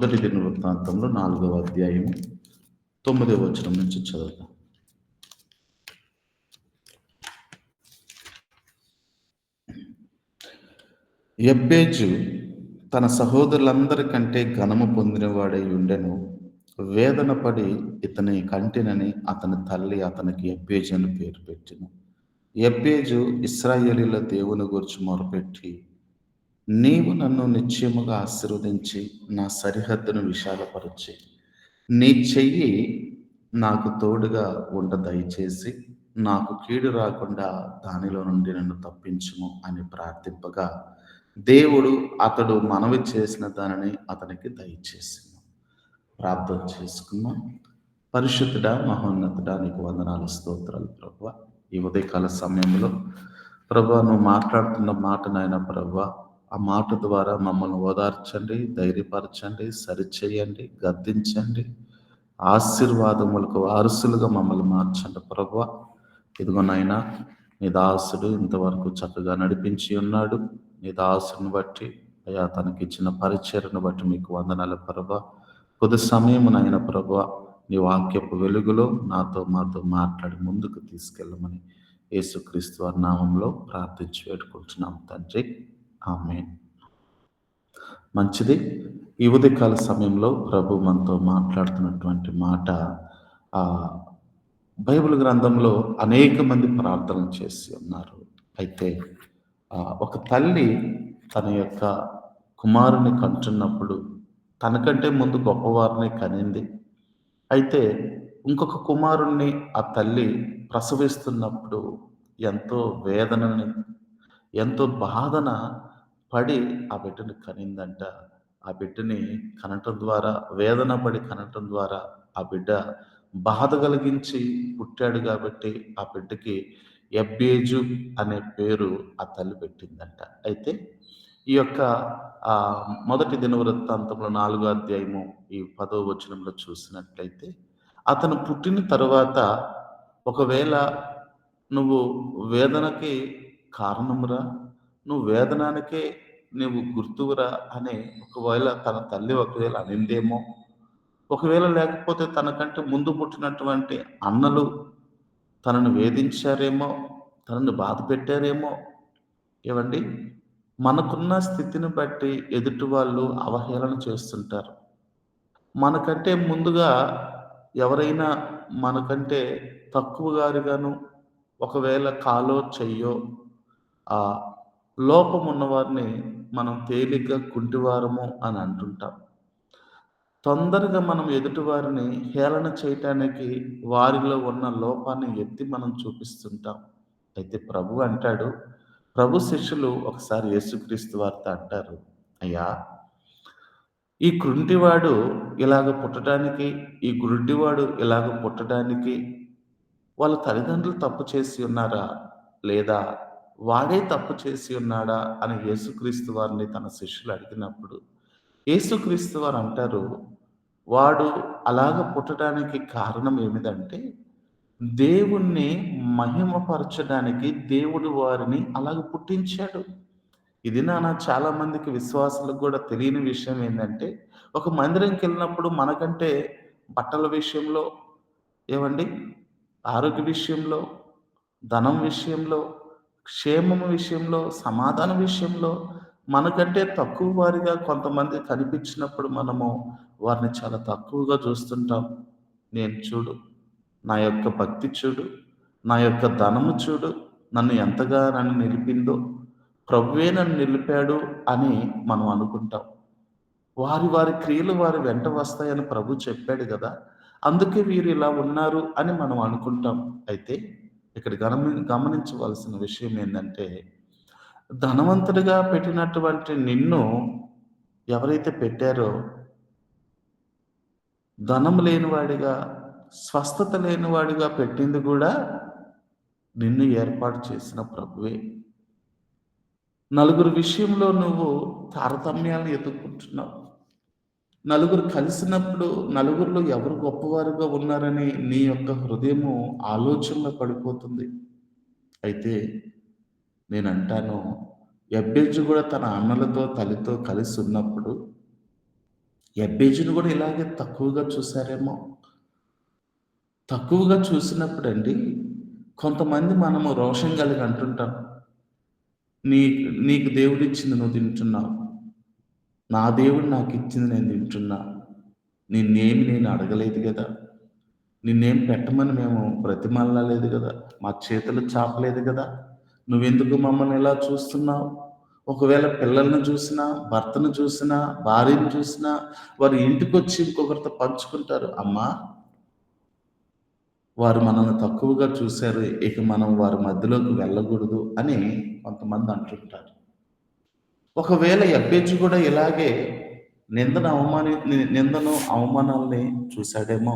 మొదటి దినవృత్తాంతంలో 4వ అధ్యాయము 9వ వచనం నుంచి చదువుతాం. యబ్బేజు తన సహోదరులందరికంటే ఘనము పొందినవాడై ఉండెను. వేదన పడి ఇతని కంటినని అతని తల్లి అతనికి యబ్బేజు అని పేరు పెట్టెను. యబ్బేజు ఇశ్రాయేలీయుల దేవుని గురించి మొరపెట్టి, నీవు నన్ను నిశ్చయముగా ఆశీర్వదించి నా సరిహద్దును విశాలపరచి నీ చెయ్యి నాకు తోడుగా ఉండ దయచేసి నాకు కీడు రాకుండా దానిలో నుండి నన్ను తప్పించుము అని ప్రార్థింపగా దేవుడు అతడు మనవి చేసిన దానిని అతనికి దయచేసింది. ప్రార్థన చేసుకున్నాం. పరిశుద్ధుడా, మహోన్నతుడా, నీకు వందనాలు, స్తోత్రాలు ప్రభువా. ఈ ఉదయకాల సమయంలో ప్రభువా, నువ్వు మాట్లాడుతున్న మాట నాయన ప్రభువా, ఆ మాట ద్వారా మమ్మల్ని ఓదార్చండి, ధైర్యపరచండి, సరిచేయండి, గద్దించండి, ఆశీర్వాదములకు వారసులుగా మమ్మల్ని మార్చండి ప్రభువా. ఇదిగో నాయనా, నీ దాసుడు ఇంతవరకు చక్కగా నడిపించి ఉన్నాడు. నీ దాసుని బట్టి అయా తనకి ఇచ్చిన పరిచయను బట్టి మీకు వందనాలు ప్రభువా. కొద్ది సమయం నాయన ప్రభువా, నీ వాక్యపు వెలుగులో నాతో మాతో మాట్లాడి ముందుకు తీసుకెళ్ళమని యేసుక్రీస్తు వారి నామంలో ప్రార్థించి వేడుకుంటున్నాం తండ్రి, ఆమేన్. మంచిది. ఈ ఉదయకాల సమయంలో ప్రభు మనతో మాట్లాడుతున్నటువంటి మాట, ఆ బైబిల్ గ్రంథంలో అనేక మంది ప్రార్థన చేసి ఉన్నారు. అయితే ఒక తల్లి తన యొక్క కుమారుని కంటున్నప్పుడు తనకంటే ముందు గొప్పవారిని కనింది. అయితే ఇంకొక కుమారుణ్ణి ఆ తల్లి ప్రసవిస్తున్నప్పుడు ఎంతో వేదనని, ఎంతో బాధన పడి ఆ బిడ్డని కనిందంట. ఆ బిడ్డని కనటం ద్వారా, వేదన పడి కనటం ద్వారా ఆ బిడ్డ బాధ కలిగించి పుట్టాడు కాబట్టి ఆ బిడ్డకి ఎబ్బేజు అనే పేరు ఆ తల్లి పెట్టిందంట. అయితే ఈ యొక్క మొదటి దినవృత్తాంతంలో 4వ అధ్యాయము ఈ 10వ వచనంలో చూసినట్లయితే, అతను పుట్టిన తరువాత ఒకవేళ నువ్వు వేదనకి కారణమురా, నువ్వు వేదనానికే నువ్వు గుర్తువురా అని ఒకవేళ తన తల్లి ఒకవేళ అనిందేమో, ఒకవేళ లేకపోతే తనకంటే ముందు పుట్టినటువంటి అన్నలు తనను వేధించారేమో, తనను బాధ పెట్టారేమో. ఏవండి, మనకున్న స్థితిని బట్టి ఎదుటి వాళ్ళు అవహేళన చేస్తుంటారు. మనకంటే ముందుగా ఎవరైనా మనకంటే తక్కువ గారుగాను, ఒకవేళ కాలో చెయ్యో ఆ లోపం ఉన్నవారిని మనం తేలిగ్గా కుంటివారము అని అంటుంటాం. తొందరగా మనం ఎదుటివారిని హేళన చేయటానికి వారిలో ఉన్న లోపాన్ని ఎత్తి మనం చూపిస్తుంటాం. అయితే ప్రభు అంటాడు, ప్రభు శిష్యులు ఒకసారి యేసుక్రీస్తు వారితో అంటారు, అయ్యా, ఈ కృంటివాడు ఇలాగ పుట్టడానికి, ఈ గుడ్డివాడు ఇలాగ పుట్టడానికి వాళ్ళ తల్లిదండ్రులు తప్పు చేసి ఉన్నారా, లేదా వాడే తప్పు చేసి ఉన్నాడా అని యేసుక్రీస్తు వారిని తన శిష్యులు అడిగినప్పుడు యేసుక్రీస్తు వారు అంటారు, వాడు అలాగ పుట్టడానికి కారణం ఏమిటంటే దేవుణ్ణి మహిమపరచడానికి దేవుడు వారిని అలాగ పుట్టించాడు. ఇది చాలా మందికి విశ్వాసులకు కూడా తెలియని విషయం ఏంటంటే, ఒక మందిరంకి వెళ్ళినప్పుడు మనకంటే బట్టల విషయంలో, ఏవండి, ఆరోగ్య విషయంలో, ధనం విషయంలో, క్షేమం విషయంలో, సమాధానం విషయంలో మనకంటే తక్కువ వారిగా కొంతమంది కనిపించినప్పుడు మనము వారిని చాలా తక్కువగా చూస్తుంటాం. నేను చూడు, నా యొక్క భక్తి చూడు, నా యొక్క ధనము చూడు, నన్ను నిలిపిందో, ప్రభువే నన్ను నిలిపాడు అని మనం అనుకుంటాం. వారి వారి క్రియలు వారి వెంట వస్తాయని ప్రభు చెప్పాడు కదా, అందుకే వీరు ఇలా ఉన్నారు అని మనం అనుకుంటాం. అయితే ఇక్కడ గమనించవలసిన విషయం ఏంటంటే, ధనవంతుడిగా పెట్టినటువంటి నిన్ను ఎవరైతే పెట్టారో, ధనం లేనివాడిగా, స్వస్థత లేనివాడిగా పెట్టింది కూడా నిన్ను ఏర్పాటు చేసిన ప్రభువే. నలుగురు విషయంలో నువ్వు తారతమ్యాలను ఎదుర్కొంటున్నావు. నలుగురు కలిసినప్పుడు నలుగురిలో ఎవరు గొప్పవారుగా ఉన్నారని నీ యొక్క హృదయము ఆలోచనలో పడిపోతుంది. అయితే నేనంటాను, యబ్బేజు కూడా తన అన్నలతో తల్లితో కలిసి ఉన్నప్పుడు యబ్బేజుని కూడా ఇలాగే తక్కువగా చూసారేమో. తక్కువగా చూసినప్పుడండి, కొంతమంది మనము రోషం కలిగి అంటుంటాం. నీకు దేవుడిచ్చింది నువ్వు తింటున్నావు. నా దేవుడు నాకిచ్చింది నేను తింటున్నా. నేను అడగలేదు గదా! నిన్నేం పెట్టమని మేము బ్రతిమాలలేదు గదా! మా చేతులు చాపలేదు గదా! నువ్వెందుకు మమ్మల్ని ఇలా చూస్తున్నావు? ఒకవేళ పిల్లల్ని చూసినా, భర్తను చూసినా, భార్యను చూసినా, వారు ఇంటికొచ్చి ఇంకొకరితో పంచుకుంటారు. అమ్మా, వారు మనల్ని తక్కువగా చూశారు. ఇక మనం వారి మధ్యలోకి వెళ్ళకూడదు అని కొంతమంది అంటుంటారు. ఒకవేళ యబ్బేజు కూడా ఇలాగే నిందను, అవమానాల్ని చూశాడేమో.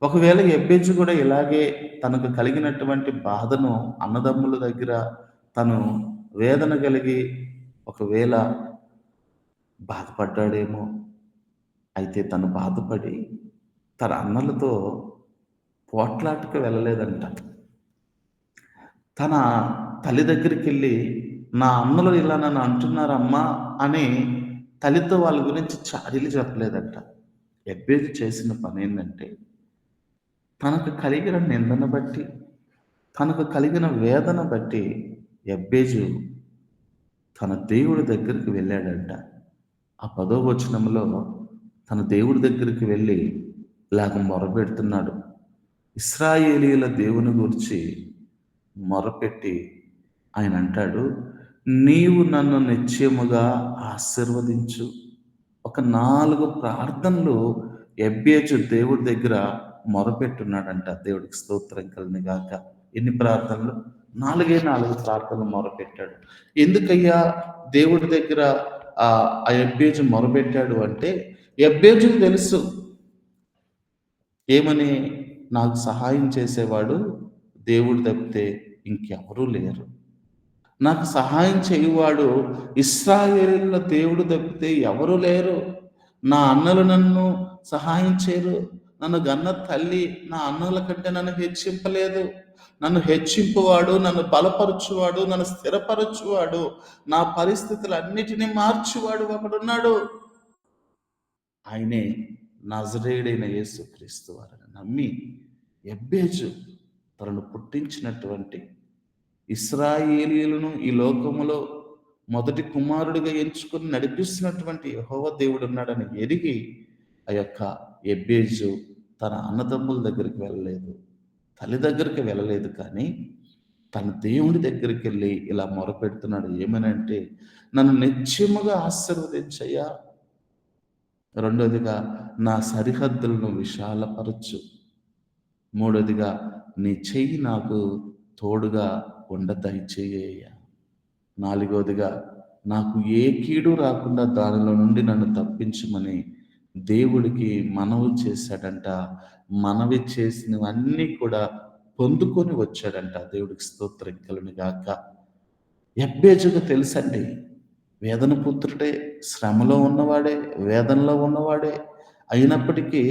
ఒకవేళ యబ్బేజు కూడా ఇలాగే తనకు కలిగినటువంటి బాధను అన్నదమ్ముల దగ్గర తను వేదన కలిగి ఒకవేళ బాధపడ్డాడేమో. అయితే తను బాధపడి తన అన్నలతో పోట్లాటకు వెళ్ళలేదంట. తన తల్లి దగ్గరికెళ్ళి, "నా అన్నలు ఇలా నన్ను అంటున్నారమ్మా" అని తల్లితో వాళ్ళ గురించి చాడీలు చెప్పలేదంట. యబ్బేజు చేసిన పనేంటంటే, తనకు కలిగిన నిందను బట్టి, తనకు కలిగిన వేదన బట్టి యబ్బేజు తన దేవుడి దగ్గరికి వెళ్ళాడంట. ఆ 10వ వచనంలో తన దేవుడి దగ్గరికి వెళ్ళి ఇలాగ మొరపెడుతున్నాడు. ఇశ్రాయేలీయుల దేవుని గూర్చి మొరపెట్టి ఆయన అంటాడు, "నీవు నన్ను నిశ్చయముగా ఆశీర్వదించు." ఒక 4 ప్రార్థనలు యెబ్బేజు దేవుడి దగ్గర మొరపెట్టున్నాడంట. దేవుడికి స్తోత్రం కలుగును గాక. ఎన్ని ప్రార్థనలు? 4 ప్రార్థనలు మొరపెట్టాడు. ఎందుకయ్యా దేవుడి దగ్గర ఆ యెబ్బేజు మొరపెట్టాడు అంటే, యెబ్బేజుకు తెలుసు ఏమని, నాకు సహాయం చేసేవాడు దేవుడు తప్పితే ఇంకెవరూ లేరు. నాకు సహాయం చేయువాడు ఇశ్రాయేలీయుల దేవుడు తప్పితే ఎవరు లేరు. నా అన్నలు నన్ను సహాయం చేయరు. నన్ను గన్న తల్లి నా అన్నల కంటే నన్ను హెచ్చింపలేదు. నన్ను హెచ్చింపువాడు, నన్ను బలపరచువాడు, నన్ను స్థిరపరచువాడు, నా పరిస్థితులన్నిటినీ మార్చువాడు ఒకడున్నాడు. ఆయనే నజరేయుడైన యేసుక్రీస్తు వారిని నమ్మి యెబ్బేజు తనను పుట్టించినటువంటి ఇశ్రాయేలీయులను ఈ లోకములో మొదటి కుమారుడిగా ఎంచుకొని నడిపిస్తున్నటువంటి యెహోవా దేవుడు ఉన్నాడని ఎరిగి ఆ యొక్క యెబ్బేజు తన అన్నదమ్ముల దగ్గరికి వెళ్ళలేదు, తల్లి దగ్గరికి వెళ్ళలేదు, కానీ తన దేవుడి దగ్గరికి వెళ్ళి ఇలా మొరపెడుతున్నాడు. ఏమనంటే, నన్ను నిశ్చయముగా ఆశీర్వదించయ్యా. రెండోదిగా నా సరిహద్దులను విశాలపరచు. మూడోదిగా నీ చెయ్యి నాకు తోడుగా దయచేయ్యా. నాలుగోదిగా నాకు ఏ కీడు రాకుండా దానిలో నుండి నన్ను తప్పించమని దేవుడికి మనవి చేశాడంట. మనవి చేసినవన్నీ కూడా పొందుకొని వచ్చాడంట. దేవుడికి స్తోత్రం కలుగును గాక. యెబ్బేజుకు తెలుసండి, వేదన పుత్రుడే, శ్రమలో ఉన్నవాడే, వేదనలో ఉన్నవాడే. అయినప్పటికీ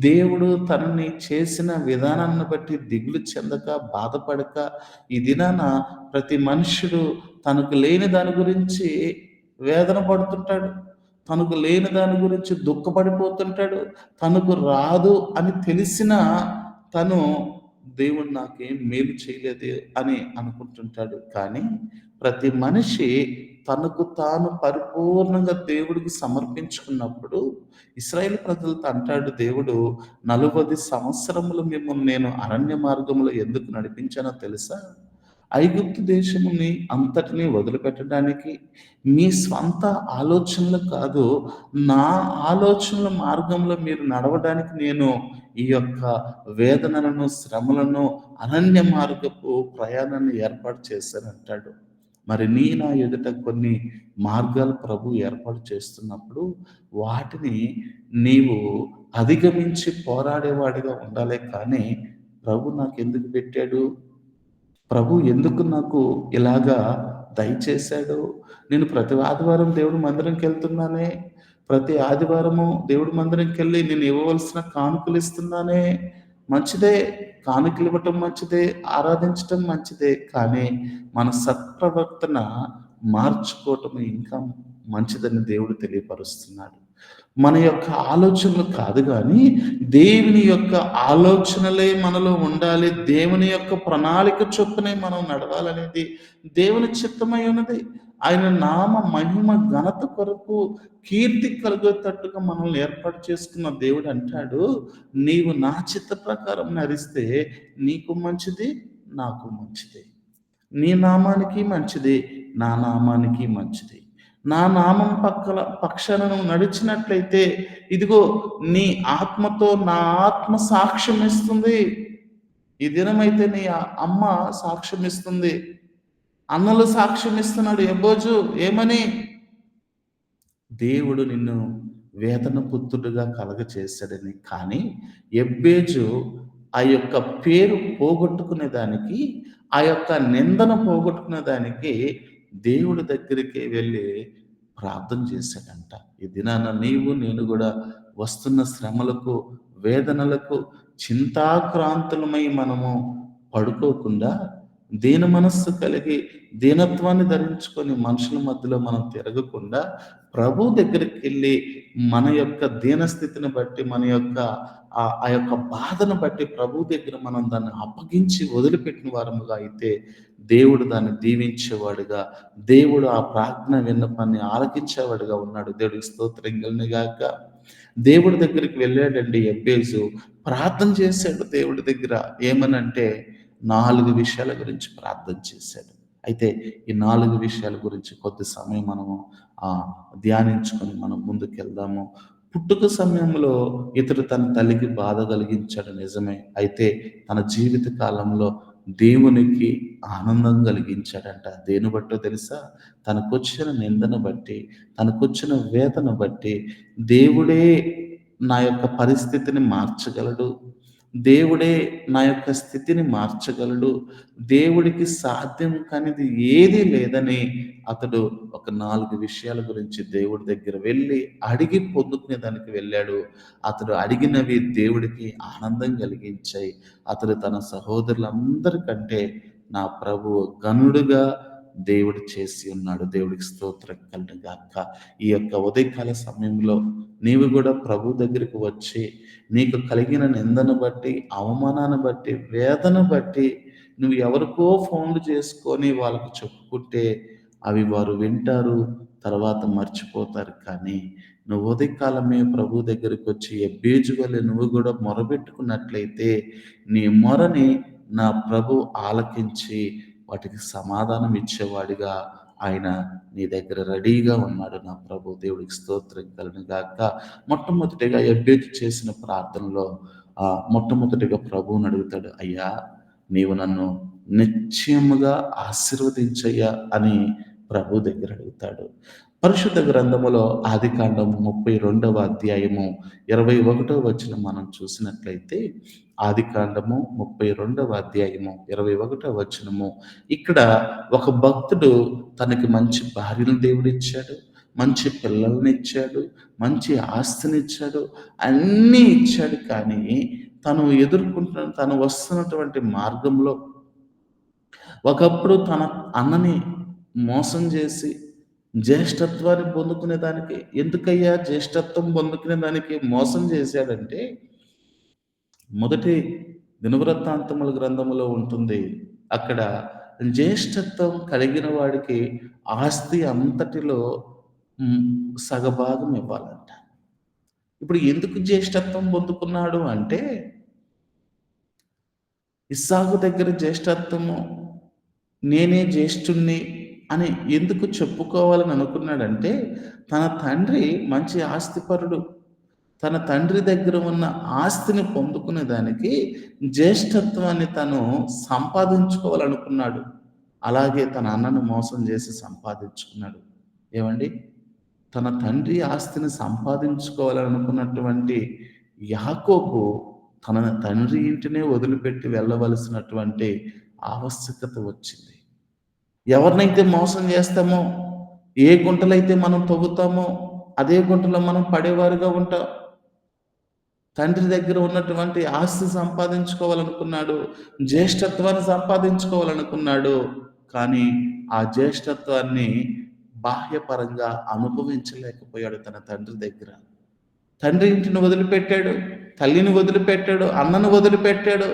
దేవుడు తనని చేసిన విధానాన్ని బట్టి దిగులు చెందక, బాధపడక, ఈ దినాన ప్రతి మనుష్యుడు తనకు లేని దాని గురించి వేదన పడుతుంటాడు. తనకు లేని దాని గురించి దుఃఖపడిపోతుంటాడు. తనకు రాదు అని తెలిసినా తను దేవుడు నాకేం మేలు చేయలేదు అని అనుకుంటుంటాడు. కానీ ప్రతి మనిషి తనకు తాను పరిపూర్ణంగా దేవుడికి సమర్పించుకున్నప్పుడు ఇశ్రాయేలు ప్రజలతో అంటాడు దేవుడు, 40 సంవత్సరములు మిమ్మల్ని నేను అరణ్య మార్గంలో ఎందుకు నడిపించానో తెలుసా? ఐగుప్తు దేశముని అంతటిని వదిలిపెట్టడానికి మీ స్వంత ఆలోచనలు కాదు, నా ఆలోచనల మార్గంలో మీరు నడవడానికి నేను ఈ యొక్క వేదనలను, శ్రమలను, అరణ్య మార్గపు ప్రయాణాన్ని ఏర్పాటు చేశానంటాడు. మరి నా ఎదుట కొన్ని మార్గాలు ప్రభు ఏర్పాటు చేస్తున్నప్పుడు వాటిని నీవు అధిగమించి పోరాడేవాడిగా ఉండాలే కానీ, ప్రభు నాకెందుకు పెట్టాడు? ప్రభు ఎందుకు నాకు ఇలాగా దయచేశాడు? నేను ప్రతి ఆదివారం దేవుడి మందిరంకెళ్తున్నానే. ప్రతి ఆదివారము దేవుడి మందిరంకెళ్ళి నేను ఇవ్వవలసిన కానుకలు ఇస్తున్నానే. మంచిదే. కానుకలివ్వటం మంచిదే. ఆరాధించటం మంచిదే. కానీ మన సత్ప్రవర్తన మార్చుకోవటం ఇంకా మంచిదని దేవుడు తెలియపరుస్తున్నాడు. మన యొక్క ఆలోచనలు కాదు గానీ, దేవుని యొక్క ఆలోచనలే మనలో ఉండాలి. దేవుని యొక్క ప్రణాళిక చొప్పునే మనం నడవాలనేది దేవుని చిత్తమై ఉన్నది. ఆయన నామ మహిమ ఘనత కొరకు కీర్తి కలిగేటట్టుగా మనల్ని ఏర్పాటు చేసుకున్న దేవుడు అంటాడు, "నీవు నా చిత్త ప్రకారం నడిస్తే నీకు మంచిది, నాకు మంచిది." నీ నామానికి మంచిది, నా నామానికి మంచిది. నా నామం పక్షాన నువ్వు నడిచినట్లయితే, ఇదిగో నీ ఆత్మతో నా ఆత్మ సాక్ష్యం ఇస్తుంది. ఈ దినమైతే నీ అమ్మ సాక్ష్యం ఇస్తుంది. అన్నలు సాక్ష్యం ఇస్తున్నాడు. ఎబ్బోజు ఏమని? దేవుడు నిన్ను వేదన పుత్రుడుగా కలగచేశాడని. కానీ ఎబ్బేజు ఆ యొక్క పేరు పోగొట్టుకునే దానికి, ఆ యొక్క నిందన పోగొట్టుకునే దానికి దేవుడి దగ్గరికి వెళ్ళి ప్రార్థన చేశాడంట. ఈ దినాన నీవు నేను గూడా వస్తున్న శ్రమలకు, వేదనలకు చింతాక్రాంతులమై మనము పడుకోకుండా దీన మనస్సు కలిగి దీనత్వాన్ని ధరించుకొని మనుషుల మధ్యలో మనం తిరగకుండా ప్రభు దగ్గరికెళ్ళి మన యొక్క దీనస్థితిని బట్టి మన యొక్క ఆ యొక్క బాధను బట్టి ప్రభు దగ్గర మనం దాన్ని అప్పగించి వదిలిపెట్టిన వారముగా అయితే దేవుడు దాన్ని దీవించేవాడుగా, దేవుడు ఆ ప్రార్థన విన్నపాన్ని ఆలకించేవాడుగా ఉన్నాడు. దేవుడికి స్తోత్రం కలుగును గాక. దేవుడి దగ్గరికి వెళ్ళాడండి ఎబ్బేజు. ప్రార్థన చేశాడు దేవుడి దగ్గర. ఏమనంటే 4 విషయాల గురించి ప్రార్థన చేశాడు. అయితే ఈ 4 విషయాల గురించి కొద్ది సమయం మనము ధ్యానించుకొని మనం ముందుకెళ్దాము. పుట్టుక సమయంలో ఇతడు తన తల్లికి బాధ కలిగించాడు నిజమే. అయితే తన జీవిత కాలంలో దేవునికి ఆనందం కలిగించాడంట. దేన్ని బట్టో తెలుసా? తనకొచ్చిన నిందను బట్టి, తనకొచ్చిన వేదన బట్టి దేవుడే నా యొక్క పరిస్థితిని మార్చగలడు. దేవుడే నా యొక్క స్థితిని మార్చగలడు. దేవుడికి సాధ్యం కానిది ఏదీ లేదని అతడు ఒక 4 విషయాల గురించి దేవుడి దగ్గర వెళ్ళి అడిగి పొందుకునే దానికి వెళ్ళాడు. అతడు అడిగినవి దేవుడికి ఆనందం కలిగించాయి. అతడు తన సహోదరులందరికంటే నా ప్రభువు ఘనుడుగా దేవుడు చేసి ఉన్నాడు. దేవుడికి స్తోత్రం కలుగును గాక. ఈ యొక్క ఉదయకాల సమయంలో నీవు కూడా ప్రభు దగ్గరికి వచ్చి నీకు కలిగిన నిందను బట్టి, అవమానాన్ని బట్టి, వేదన బట్టి నువ్వు ఎవరికో ఫోన్లు చేసుకొని వాళ్ళకి చెప్పుకుంటే అవి వారు వింటారు, తర్వాత మర్చిపోతారు. కానీ నువ్వు ఉదయకాలమే ప్రభు దగ్గరికి వచ్చి ఎబ్బేజు వలె నువ్వు కూడా మొరబెట్టుకున్నట్లయితే నీ మొరని నా ప్రభు ఆలకించి వాటికి సమాధానం ఇచ్చేవాడిగా ఆయన నీ దగ్గర రెడీగా ఉన్నాడు. నా ప్రభు దేవుడికి స్తోత్రం కలుగును గాక. మొట్టమొదటిగా ఎబ్బేజు చేసిన ప్రార్థనలో మొట్టమొదటిగా ప్రభువుని అడుగుతాడు, అయ్యా నీవు నన్ను నిశ్చయముగా ఆశీర్వదించయ్యా అని ప్రభు దగ్గర అడుగుతాడు. పరిశుద్ధ గ్రంథములో ఆదికాండం 32వ అధ్యాయము 21వ వచనం మనం చూసినట్లయితే, ఆదికాండము 32వ అధ్యాయము 21వ వచనము, ఇక్కడ ఒక భక్తుడు తనకి మంచి భార్యను దేవుడిచ్చాడు, మంచి పిల్లల్ని ఇచ్చాడు, మంచి ఆస్తినిచ్చాడు, అన్నీ ఇచ్చాడు. కానీ తను వస్తున్నటువంటి మార్గంలో ఒకప్పుడు తన అన్నని మోసం చేసి జ్యేష్ఠత్వాన్ని పొందుకునే దానికి, ఎందుకయ్యా జ్యేష్ఠత్వం పొందుకునే దానికి మోసం చేశాడంటే, మొదటి దినవృత్తాంతముల గ్రంథములో ఉంటుంది. అక్కడ జ్యేష్ఠత్వం కలిగిన వాడికి ఆస్తి అంతటిలో సగభాగం ఇవ్వాలంట. ఇప్పుడు ఎందుకు జ్యేష్ఠత్వం పొందుకున్నాడు అంటే, ఇస్సాకు దగ్గర జ్యేష్ఠత్వము నేనే జ్యేష్ఠుణ్ణి అని ఎందుకు చెప్పుకోవాలని అనుకున్నాడంటే, తన తండ్రి మంచి ఆస్తిపరుడు. తన తండ్రి దగ్గర ఉన్న ఆస్తిని పొందుకునే దానికి జ్యేష్ఠత్వాన్ని తను సంపాదించుకోవాలనుకున్నాడు. అలాగే తన అన్నను మోసం చేసి సంపాదించుకున్నాడు. ఏమండి? తన తండ్రి ఆస్తిని సంపాదించుకోవాలనుకున్నటువంటి యాకోబు తన తండ్రి ఇంటినే వదిలిపెట్టి వెళ్ళవలసినటువంటి ఆవశ్యకత వచ్చింది. ఎవరినైతే మోసం చేస్తామో, ఏ గుంటలైతే మనం తవ్వుతామో అదే గుంటలో మనం పడేవారుగా ఉంటాం. తండ్రి దగ్గర ఉన్నటువంటి ఆస్తి సంపాదించుకోవాలనుకున్నాడు, జ్యేష్ఠత్వాన్ని సంపాదించుకోవాలనుకున్నాడు. కానీ ఆ జ్యేష్ఠత్వాన్ని బాహ్యపరంగా అనుభవించలేకపోయాడు తన తండ్రి దగ్గర. తండ్రి ఇంటిని వదిలిపెట్టాడు, తల్లిని వదిలిపెట్టాడు, అన్నను వదిలిపెట్టాడు.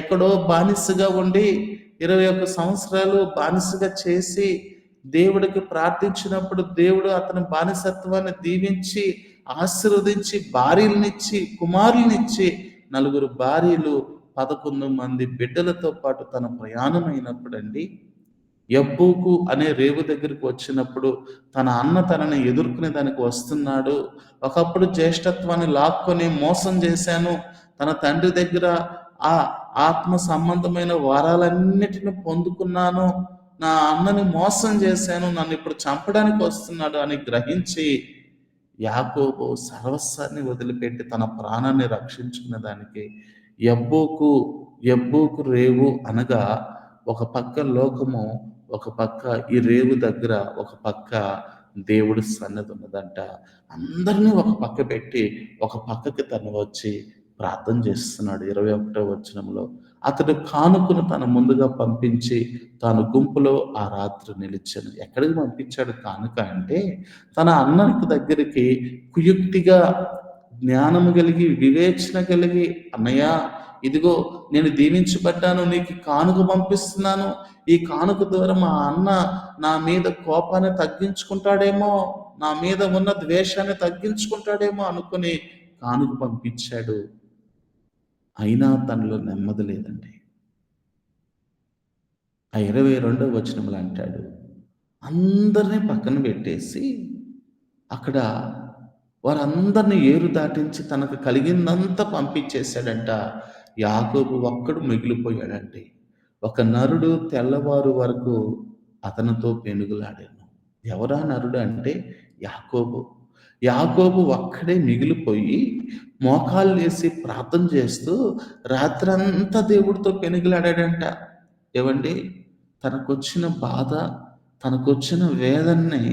ఎక్కడో బానిసగా ఉండి 21 సంవత్సరాలు బానిసగా చేసి దేవుడికి ప్రార్థించినప్పుడు దేవుడు అతని బానిసత్వాన్ని దీవించి, ఆశీర్వదించి, భార్యలనిచ్చి, కుమారులనిచ్చి, నలుగురు భార్యలు, 11 మంది బిడ్డలతో పాటు తన ప్రయాణమైనప్పుడండి, యబ్బూకు అనే రేవు దగ్గరికి వచ్చినప్పుడు తన అన్న తనని ఎదుర్కొనే దానికి వస్తున్నాడు. ఒకప్పుడు జ్యేష్ఠత్వాన్ని లాక్కొని మోసం చేశాను. తన తండ్రి దగ్గర ఆ ఆత్మ సంబంధమైన వరాలన్నిటిని పొందుకున్నాను. నా అన్నని మోసం చేశాను. నన్ను ఇప్పుడు చంపడానికి వస్తున్నాడు అని గ్రహించి యాకోబు సర్వస్వాన్ని వదిలిపెట్టి తన ప్రాణాన్ని రక్షించుకునే దానికి యబ్బూకు యబ్బూకు రేవు అనగా ఒక పక్క లోకము, ఒక పక్క ఈ రేవు దగ్గర ఒక పక్క దేవుడి సన్నిధి ఉన్నదంట. అందరినీ ఒక పక్క పెట్టి ఒక పక్కకి తను వచ్చి ప్రార్థన చేస్తున్నాడు. 21వ వచనంలో అతడు కానుకను తన ముందుగా పంపించి తాను గుంపులో ఆ రాత్రి నిలిచాను. ఎక్కడికి పంపించాడు కానుక అంటే తన అన్నకు దగ్గరికి కుయుక్తిగా జ్ఞానము కలిగి వివేచన కలిగి, అన్నయ్య ఇదిగో నేను దీవించబడ్డాను, నీకు కానుక పంపిస్తున్నాను. ఈ కానుక ద్వారా మా అన్న నా మీద కోపాన్ని తగ్గించుకుంటాడేమో, నా మీద ఉన్న ద్వేషాన్ని తగ్గించుకుంటాడేమో అనుకుని కానుక పంపించాడు. అయినా తనలో నెమ్మది లేదండి. ఆ 22వ వచనంలో అంటాడు, అందరినీ పక్కన పెట్టేసి అక్కడ వారందరిని ఏరు దాటించి తనకు కలిగిందంతా పంపించేశాడంట. యాకోబు ఒక్కడు మిగిలిపోయాడండి. ఒక నరుడు తెల్లవారు వరకు అతనితో పెనుగులాడాను. ఎవరా నరుడు అంటే యాకోబు. యాకోబు ఒక్కడే మిగిలిపోయి మోకాళ్ళేసి ప్రార్థన చేస్తూ రాత్రంతా దేవుడితో పెనుగులాడాడంట. ఏవండి, తనకొచ్చిన బాధ, తనకొచ్చిన వేదనని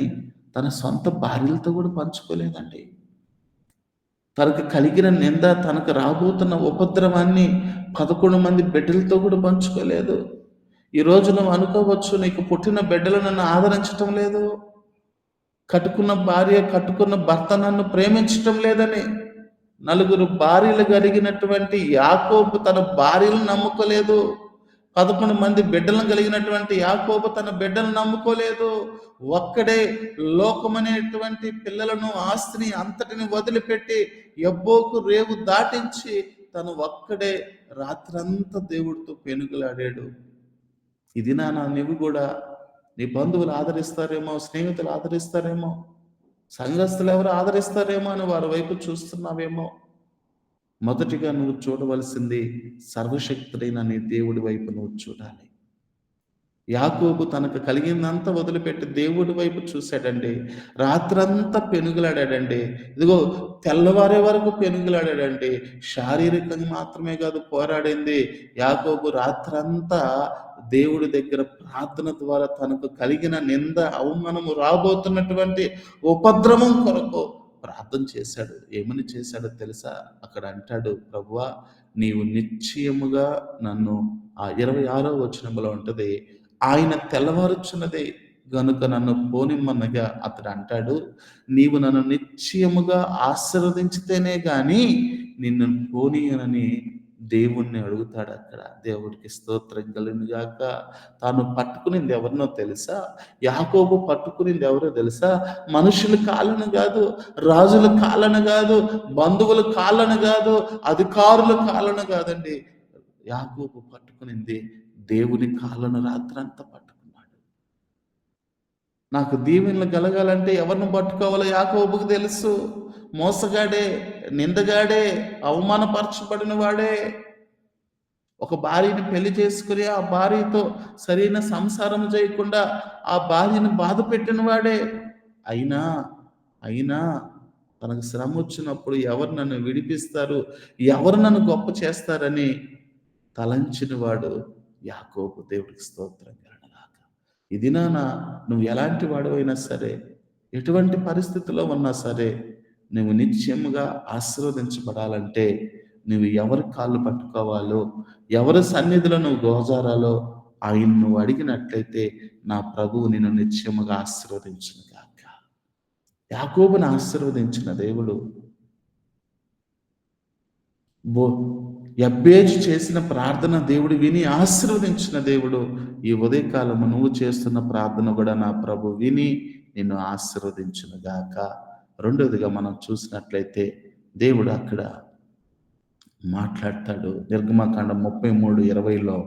తన సొంత భార్యలతో కూడా పంచుకోలేదండి. తనకు కలిగిన నింద, తనకు రాబోతున్న ఉపద్రవాన్ని 11 మంది బిడ్డలతో కూడా పంచుకోలేదు. ఈరోజు నువ్వు అనుకోవచ్చు, నీకు పుట్టిన బిడ్డలు నన్ను ఆదరించటం లేదు, కట్టుకున్న భార్య, కట్టుకున్న భర్త నన్ను ప్రేమించటం లేదని. నలుగురు భార్యలు కలిగినటువంటి యాకోబు తన భార్యలను నమ్ముకోలేదు. 11 మంది బిడ్డలను కలిగినటువంటి యాకోబు తన బిడ్డలను నమ్ముకోలేదు. ఒక్కడే లోకమనేటువంటి పిల్లలను, ఆస్తిని అంతటిని వదిలిపెట్టి యబ్బోకు రేవు దాటించి తను ఒక్కడే రాత్రంతా దేవుడితో పెనుగులాడాడు. ఇది నాన్న నువ్వు కూడా నీ బంధువులు ఆదరిస్తారేమో, స్నేహితులు ఆదరిస్తారేమో, సంఘస్థులు ఎవరు ఆదరిస్తారేమో అని వారి వైపు చూస్తున్నావేమో. మొదటిగా నువ్వు చూడవలసింది సర్వశక్తుడైన నీ దేవుడి వైపు నువ్వు చూడాలి. యాకోబు తనకు కలిగిందంతా వదిలిపెట్టి దేవుడి వైపు చూశాడండి. రాత్రంతా పెనుగులాడాడండి. ఇదిగో తెల్లవారే వరకు పెనుగులాడాడండి. శారీరకంగా మాత్రమే కాదు పోరాడింది. యాకోబు రాత్రంతా దేవుడి దగ్గర ప్రార్థన ద్వారా తనకు కలిగిన నింద, అవమానము, రాబోతున్నటువంటి ఉపద్రవం కొరకు ప్రార్థన చేశాడు. ఏమని చేశాడో తెలుసా? అక్కడ అంటాడు, ప్రభువా నీవు నిశ్చయముగా నన్ను, ఆ 26వ వచనంలో ఉంటది, ఆయన తెల్లవారుచున్నదే గనుక నన్ను పోనిమ్మనగా అతడు అంటాడు, నీవు నన్ను నిశ్చయముగా ఆశీర్వదించితేనే గాని నిన్ను పోనీయనని దేవుణ్ణి అడుగుతాడు అక్కడ. దేవుడికి స్తోత్రం కలుగును గాక. తాను పట్టుకునింది ఎవరినో తెలుసా? యాకోబు పట్టుకునింది ఎవరో తెలుసా? మనుషుల కాళ్ళను కాదు, రాజుల కాళ్ళను కాదు, బంధువుల కాళ్ళను కాదు, అధికారుల కాళ్ళను కాదండి. యాకోబు పట్టుకునింది దేవుని కాళ్ళను రాత్రంతా పట్టుకున్నాడు. నాకు దీవెనలు కలగాలంటే ఎవరిని పట్టుకోవాలో యాకోబుకు తెలుసు. మోసగాడే, నిందగాడే, అవమానపరచబడిన వాడే, ఒక భార్యని పెళ్లి చేసుకుని ఆ భార్యతో సరైన సంసారం చేయకుండా ఆ భార్యను బాధ పెట్టిన వాడే. అయినా అయినా తనకు శ్రమ వచ్చినప్పుడు ఎవరు నన్ను విడిపిస్తారు, ఎవరు నన్ను గొప్ప చేస్తారని తలంచిన వాడు యాకోబు. దేవుడికి స్తోత్రం కలుగుగాక. ఇది నాన్న, నువ్వు ఎలాంటి వాడవైనా సరే, ఎటువంటి పరిస్థితిలో ఉన్నా సరే, నువ్వు నిత్యముగా ఆశీర్వదించబడాలంటే నువ్వు ఎవరి కాళ్ళు పట్టుకోవాలో, ఎవరి సన్నిధిలో నువ్వు గోజారాలో ఆయన నువ్వు అడిగినట్లయితే నా ప్రభువు నిన్ను నిత్యముగా ఆశీర్వదించును గాక. యాకోబును ఆశీర్వదించిన దేవుడు బో యబ్బేజు చేసిన ప్రార్థన దేవుడు విని ఆశీర్వదించిన దేవుడు. ఈ ఉదయకాలము నువ్వు చేస్తున్న ప్రార్థన కూడా నా ప్రభు విని నిన్ను ఆశీర్వదించును గాక. రెండోదిగా మనం చూసినట్లయితే దేవుడు అక్కడ మాట్లాడతాడు. నిర్గమకాండం 33:20లో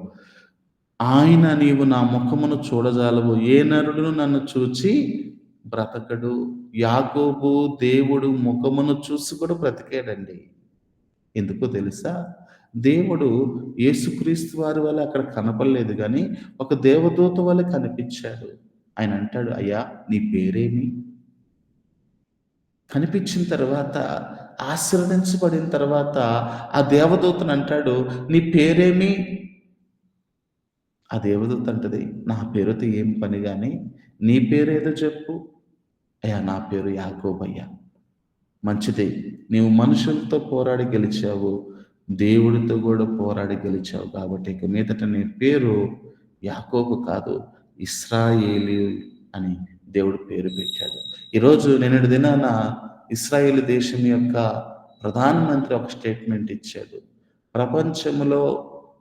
ఆయన నీవు నా ముఖమును చూడజాలవు, ఏ నరుడును నన్ను చూచి బ్రతకడు. యాకోబు దేవుడు ముఖమును చూసి కూడా బ్రతికాడండి. ఎందుకో తెలుసా? దేవుడు యేసుక్రీస్తు వారి వలె అక్కడ కనపడలేదు గానీ, ఒక దేవదూత వలె కనిపించాడు. ఆయన అంటాడు, "అయ్యా నీ పేరేమి?" కనిపించిన తర్వాత, ఆశీర్వదించబడిన తర్వాత, ఆ దేవదూతను అంటాడు, "నీ పేరేమి?" ఆ దేవదూత అంటది, "నా పేరుతో ఏం పని గాని, నీ పేరేదో చెప్పు." "అయ్యా నా పేరు యాకోబయ్యా." మంచిదే. నీవు మనుషులతో పోరాడి గెలిచావు. దేవుడితో కూడా పోరాడి గెలిచావు. కాబట్టి ఇక మీదట నీ పేరు యాకోబు కాదు, ఇశ్రాయేలు అని దేవుడు పేరు పెట్టాడు. ఈరోజు నిన్నటి దినాన ఇశ్రాయేలు దేశం యొక్క ప్రధానమంత్రి ఒక స్టేట్మెంట్ ఇచ్చాడు. ప్రపంచంలో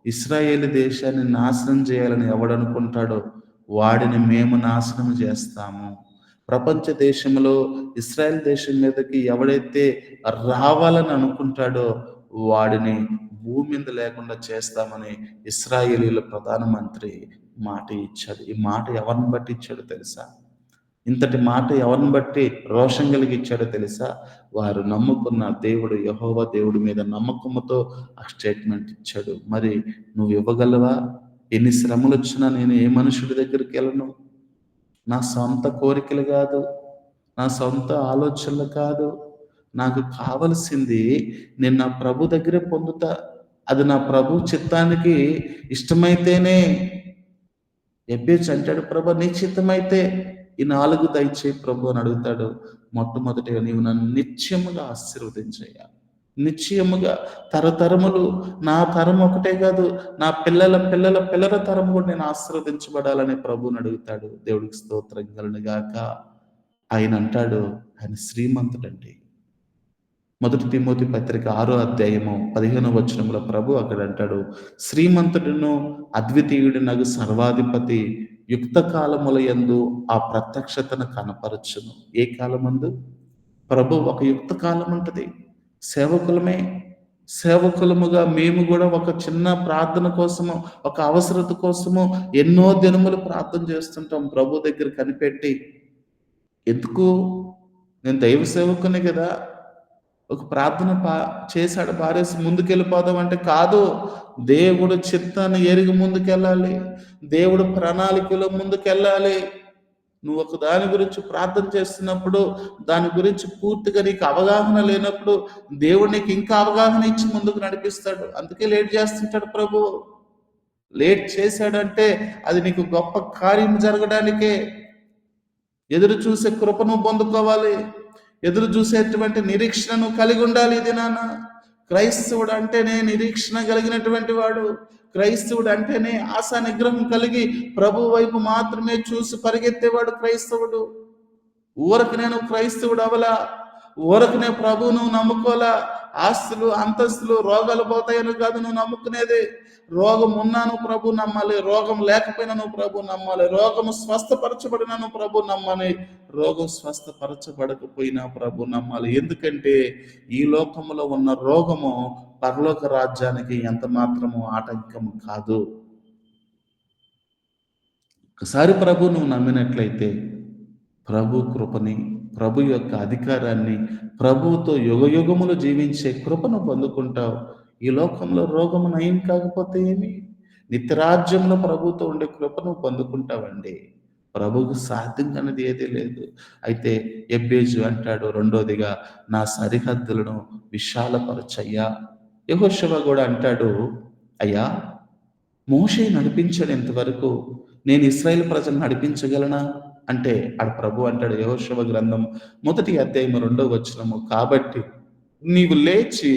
ఇశ్రాయేలు దేశాన్ని నాశనం చేయాలని ఎవడనుకుంటాడో వాడిని మేము నాశనం చేస్తాము. ప్రపంచ దేశంలో ఇశ్రాయేల్ దేశం మీదకి ఎవడైతే రావాలని అనుకుంటాడో వాడిని భూమి మీద లేకుండా చేస్తామని ఇశ్రాయేలీల ప్రధానమంత్రి మాట ఇచ్చాడు. ఈ మాట ఎవరిని బట్టి ఇచ్చాడో తెలుసా? ఇంతటి మాట ఎవరిని బట్టి రోషం కలిగి ఇచ్చాడో తెలుసా? వారు నమ్ముకున్న దేవుడు యెహోవా దేవుడి మీద నమ్మకముతో ఆ స్టేట్మెంట్ ఇచ్చాడు. మరి నువ్వు ఇవ్వగలవా? ఎన్ని శ్రమలు వచ్చినా నేను ఏ మనుషుడి దగ్గరికి వెళ్ళను. నా సొంత కోరికలు కాదు, నా సొంత ఆలోచనలు కాదు. నాకు కావలసింది నేను నా ప్రభు దగ్గరే పొందుతా. అది నా ప్రభు చిత్తానికి ఇష్టమైతేనే. ఎబ్బేసి అంటాడు, "ప్రభు నీ చిత్తమైతే ఈ 4 దయచేయి ప్రభు" అని అడుగుతాడు. మొట్టమొదటిగా నీవు నన్ను నిత్యముగా ఆశీర్వదించయ్యా. నిశ్చయముగా తరతరములు, నా తరం ఒకటే కాదు, నా పిల్లల పిల్లల పిల్లల తరం కూడా నేను ఆశీర్వదించబడాలని ప్రభువుని అడుగుతాడు. దేవుడికి స్తోత్రం కలుగును గాక. ఆయన అంటాడు, ఆయన శ్రీమంతుడండి. 1 తిమోతి పత్రిక 6వ అధ్యాయము 15వ వచనంలో ప్రభు అక్కడ అంటాడు, శ్రీమంతుడును అద్వితీయుడునగు సర్వాధిపతి యుక్త కాలములయందు ఆ ప్రత్యక్షతను కనపరచును. ఏ కాలమందు? ప్రభు ఒక యుక్త కాలం ఉంటది. సేవకులమే, సేవకులముగా మేము కూడా ఒక చిన్న ప్రార్థన కోసము, ఒక అవసరత కోసము ఎన్నో దినములు ప్రార్థన చేస్తుంటాం ప్రభు దగ్గర కనిపెట్టి. ఎందుకు? నేను దైవ సేవకునే కదా! ఒక ప్రార్థన చేశాడు పారేసి ముందుకెళ్ళిపోదాం అంటే కాదు. దేవుడు చిత్తాన్ని ఎరిగి ముందుకెళ్ళాలి. దేవుడు ప్రణాళికలో ముందుకెళ్ళాలి. నువ్వు ఒక దాని గురించి ప్రార్థన చేస్తున్నప్పుడు, దాని గురించి పూర్తిగా నీకు అవగాహన లేనప్పుడు, దేవుడు నీకు ఇంకా అవగాహన ఇచ్చి ముందుకు నడిపిస్తాడు. అందుకే లేట్ చేస్తుంటాడు ప్రభు. లేట్ చేశాడంటే అది నీకు గొప్ప కార్యం జరగడానికే. ఎదురు చూసే కృపను పొందుకోవాలి. ఎదురు చూసేటువంటి నిరీక్షణను కలిగి ఉండాలి. ఇది నాన్న క్రైస్తవుడు అంటేనే నిరీక్షణ కలిగినటువంటి వాడు. క్రైస్తవుడు అంటేనే ఆశా నిగ్రహం కలిగి ప్రభు వైపు మాత్రమే చూసి పరిగెత్తేవాడు క్రైస్తవుడు. ఊరకు నేను క్రైస్తవుడు అవలా, ఊరకునే ప్రభు నువ్వు నమ్ముకోలా. ఆస్తులు అంతస్తులు రోగాలు పోతాయని కాదు నువ్వు నమ్ముకునేది. రోగం ఉన్నా నువ్వు ప్రభు నమ్మాలి, రోగం లేకపోయినా నువ్వు ప్రభు నమ్మాలి, రోగము స్వస్థపరచబడినా నువ్వు ప్రభు నమ్మాలి, రోగం స్వస్థపరచబడకపోయినా ప్రభు నమ్మాలి. ఎందుకంటే ఈ లోకంలో ఉన్న రోగము పరలోక రాజ్యానికి ఎంత మాత్రము ఆటంకము కాదు. ఒకసారి ప్రభు నువ్వు నమ్మినట్లయితే ప్రభు కృపని, ప్రభు యొక్క అధికారాన్ని, ప్రభువుతో యుగయుగములు జీవించే కృపను పొందుకుంటావు. ఈ లోకంలో రోగము నయం కాకపోతే ఏమి? నిత్యరాజ్యంలో ప్రభుతో ఉండే కృపను పొందుకుంటావండి. ప్రభువుకు సాధ్యం కానిది ఏదీ లేదు. అయితే ఎబ్బేజు అంటాడు రెండోదిగా, నా సరిహద్దులను విశాలపరచయ్యా. యెహోషువ కూడా అంటాడు, అయ్యా మోషే నడిపించాడు ఇంతవరకు, నేను ఇశ్రాయేలు ప్రజలను నడిపించగలనా అంటే ఆడ ప్రభు అంటాడు యెహోషువ గ్రంథం 1వ అధ్యాయం 2వ వచనము, కాబట్టి నీవు లేచి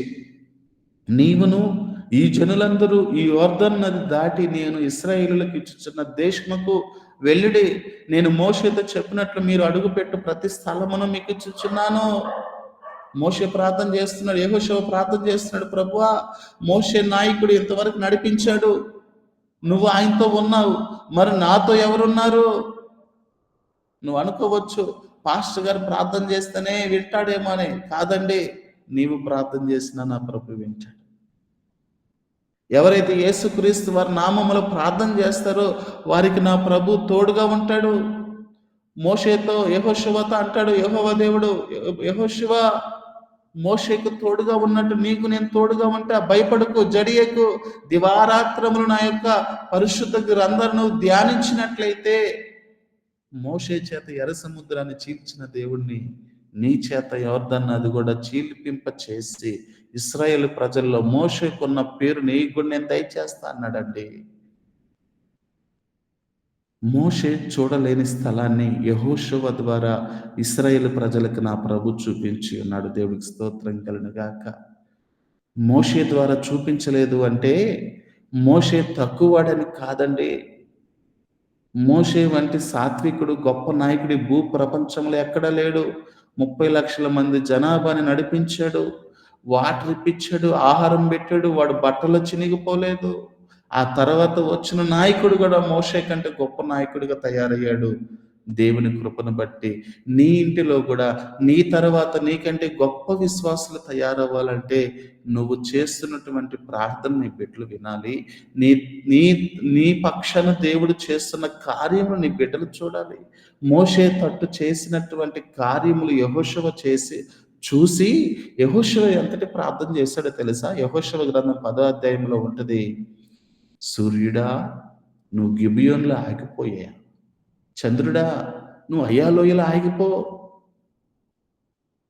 నీవును ఈ జనులందరూ ఈ యోర్దన్ నది దాటి నేను ఇశ్రాయేలులకు ఇచ్చుచున్న దేశముకు వెళ్ళుడి. నేను మోషేతో చెప్పినట్లు మీరు అడుగుపెట్టు ప్రతి స్థలమును మీకు ఇచ్చుచున్నాను. మోషే ప్రార్థన చేస్తున్నాడు, యెహోషువ ప్రార్థన చేస్తున్నాడు, ప్రభువా మోషే నాయకుడు ఇంతవరకు నడిపించాడు, నువ్వు ఆయనతో ఉన్నావు, మరి నాతో ఎవరున్నారు? నువ్వు అనుకోవచ్చు పాస్టర్ గారు ప్రార్థన చేస్తేనే వింటాడేమో అని. కాదండి, నీవు ప్రార్థన చేసినా నా ప్రభు వింటాడు. ఎవరైతే యేసుక్రీస్తు వారి నామములో ప్రార్థన చేస్తారో వారికి నా ప్రభు తోడుగా ఉంటాడు. మోషేతో యెహోషువతో అంటాడు యెహోవా దేవుడు, యెహోషువ మోషేకు తోడుగా ఉన్నట్టు నీకు నేను తోడుగా ఉంటా, భయపడకు, జడియకు, దివారాత్రములు నా యొక్క పరిశుద్ధ గ్రంథాలను ధ్యానించినట్లయితే మోషే చేత ఎర్ర సముద్రాన్ని చీల్చిన దేవుణ్ణి నీ చేత యోర్దాన్ నది కూడా చీల్పింప చేసి ఇశ్రాయేలు ప్రజల్లో మోషేకున్న పేరు నీకు కూడా నేను దయచేస్తా అన్నాడండి. మోషే చూడలేని స్థలాన్ని యెహోషువ ద్వారా ఇశ్రాయేలు ప్రజలకు నా ప్రభు చూపించి ఉన్నాడు. దేవుడికి స్తోత్రం కలుగును గాక. మోషే ద్వారా చూపించలేదు అంటే మోషే తక్కువవాడని కాదండి. మోషే వంటి సాత్వికుడు, గొప్ప నాయకుడి భూ ప్రపంచంలో ఎక్కడ లేడు. 30 లక్షల మంది జనాభాని నడిపించాడు, వాటర్ ఇప్పించాడు, ఆహారం పెట్టాడు, వాడు బట్టలు చినిగిపోలేదు. ఆ తర్వాత వచ్చిన నాయకుడు కూడా మోషే కంటే గొప్ప నాయకుడిగా తయారయ్యాడు. దేవుని కృపను బట్టి నీ ఇంటిలో కూడా నీ తర్వాత నీకంటే గొప్ప విశ్వాసులు తయారవ్వాలంటే నువ్వు చేస్తున్నటువంటి ప్రార్థన నీ బిడ్డలు వినాలి. నీ నీ నీ పక్షాన దేవుడు చేస్తున్న కార్యములు నీ బిడ్డలు చూడాలి. మోషే తట్టు చేసినటువంటి కార్యములు యెహోషువ చూసి యెహోషువ ఎంతటి ప్రార్థన చేశాడో తెలుసా? యెహోషువ గ్రంథం 10వ అధ్యాయంలో ఉంటది. సూర్యుడా నువ్వు గిబియోన్లో ఆగిపోయా, చంద్రుడా నువ్వు అయ్యాలోయలో ఆగిపో.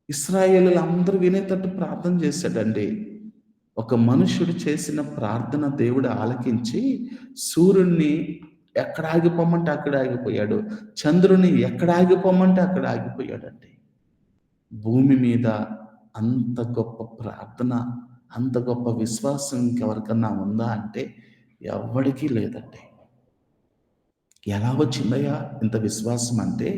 ఇశ్రాయేలీయులు అందరూ వినేటట్టు ప్రార్థన చేశాడండి. ఒక మనుషుడు చేసిన ప్రార్థన దేవుడు ఆలకించి సూర్యుడిని ఎక్కడ ఆగిపోమంటే అక్కడ ఆగిపోయాడు, చంద్రుని ఎక్కడ ఆగిపోమంటే అక్కడ ఆగిపోయాడండి. భూమి మీద అంత గొప్ప ప్రార్థన, అంత గొప్ప విశ్వాసం ఇంకెవరికన్నా ఉందా అంటే ఎవ్వడికీ లేదండి. ఎలా వచ్చిందయ్యా ఇంత విశ్వాసం అంటే